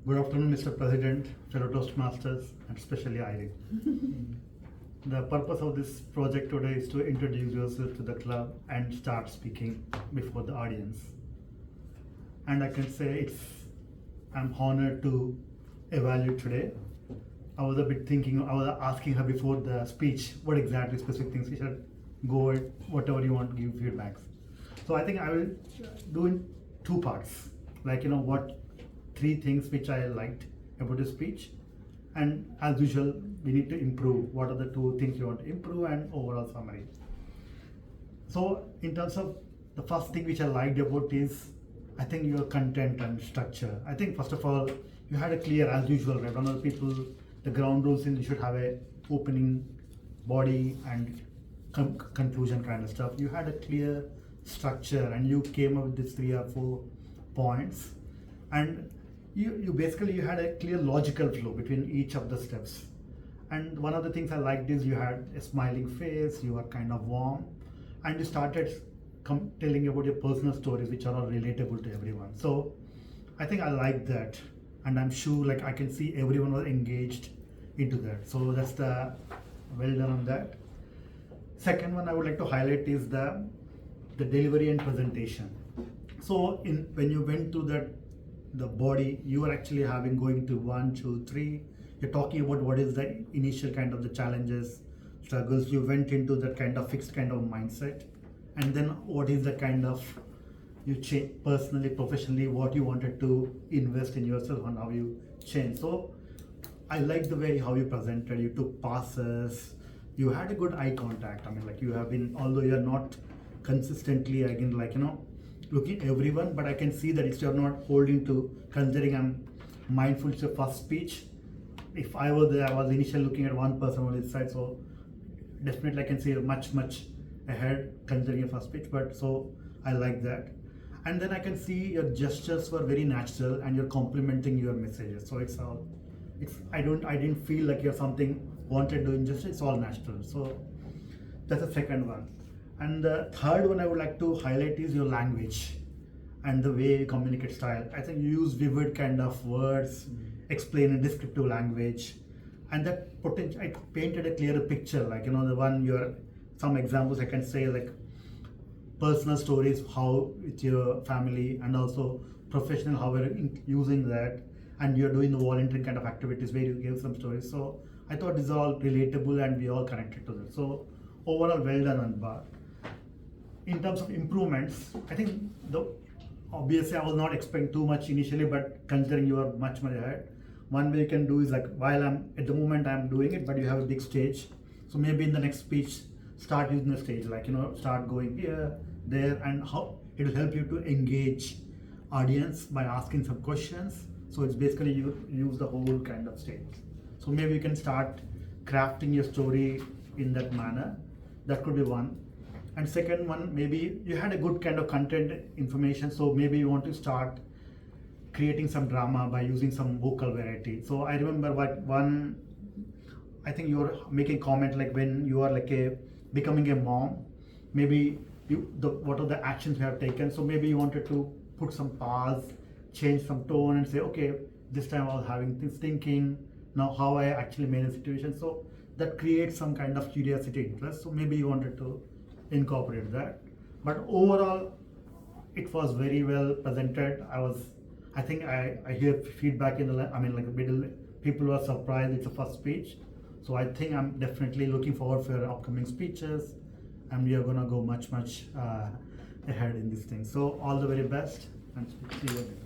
Good afternoon, Mr. President, fellow Toastmasters, and especially Irene. The purpose of this project today is to introduce yourself to the club and start speaking before the audience. And I can say I'm honored to evaluate today. I was a bit thinking, I was asking her before the speech, what exactly specific things she should go at, whatever you want to give feedbacks. So I think I will do in two parts, what three things which I liked about the speech, and as usual we need to improve. What are the two things you want to improve, and overall summary. So in terms of the first thing which I liked about is, I think your content and structure. I think first of all you had a clear, as usual, right? One of the people, the ground rules in you should have a opening, body, and conclusion kind of stuff. You had a clear structure and you came up with these 3 or 4 points, and you basically you had a clear logical flow between each of the steps. And one of the things I liked is you had a smiling face, you were kind of warm, and you started telling about your personal stories which are all relatable to everyone. So I think I like that, and I'm sure I can see everyone was engaged into that. So that's the well done on that. Second one I would like to highlight is the delivery and presentation. So when you went to the body, you are actually going to 1, 2, 3. You're talking about what is the initial kind of the challenges, struggles. You went into that kind of fixed kind of mindset, and then what is the kind of you change personally, professionally, what you wanted to invest in yourself and how you change. So I like the way how you presented. You took passes. You had a good eye contact. You have been, although you're not consistently looking everyone, but I can see that you're not holding to, considering I'm mindful it's your first speech. If I were there, I was initially looking at one person on this side, so definitely I can see you're much ahead considering your first speech. But so I like that. And then I can see your gestures were very natural and you're complimenting your messages. So I didn't feel like you're something wanted doing gesture. It's all natural. So that's the second one. And the third one I would like to highlight is your language and the way you communicate style. I think you use vivid kind of words, explain in descriptive language, and that potential, it painted a clearer picture. The one some examples I can say, personal stories, how with your family, and also professional, how we're using that, and you're doing the volunteering kind of activities where you give some stories. So I thought these are all relatable and we all connected to that. So overall, well done on bar. In terms of improvements, I think obviously I was not expecting too much initially, but considering you are much ahead, one way you can do is while I'm at the moment I'm doing it, but you have a big stage. So maybe in the next speech, start using the stage, start going here, there, and how it will help you to engage audience by asking some questions. So it's basically you use the whole kind of stage. So maybe you can start crafting your story in that manner. That could be one. And second one, maybe you had a good kind of content information, so maybe you want to start creating some drama by using some vocal variety. So I remember I think you were making comment when you are becoming a mom, maybe what are the actions you have taken. So maybe you wanted to put some pause, change some tone, and say, okay, this time I was having this thinking, now how I actually made a situation. So that creates some kind of curiosity, interest. So maybe you wanted to incorporate that. But overall, it was very well presented. I think I hear feedback in the middle. People were surprised it's the first speech. So I think I'm definitely looking forward for your upcoming speeches, and we are gonna go much ahead in these things. So all the very best, and speak to you again.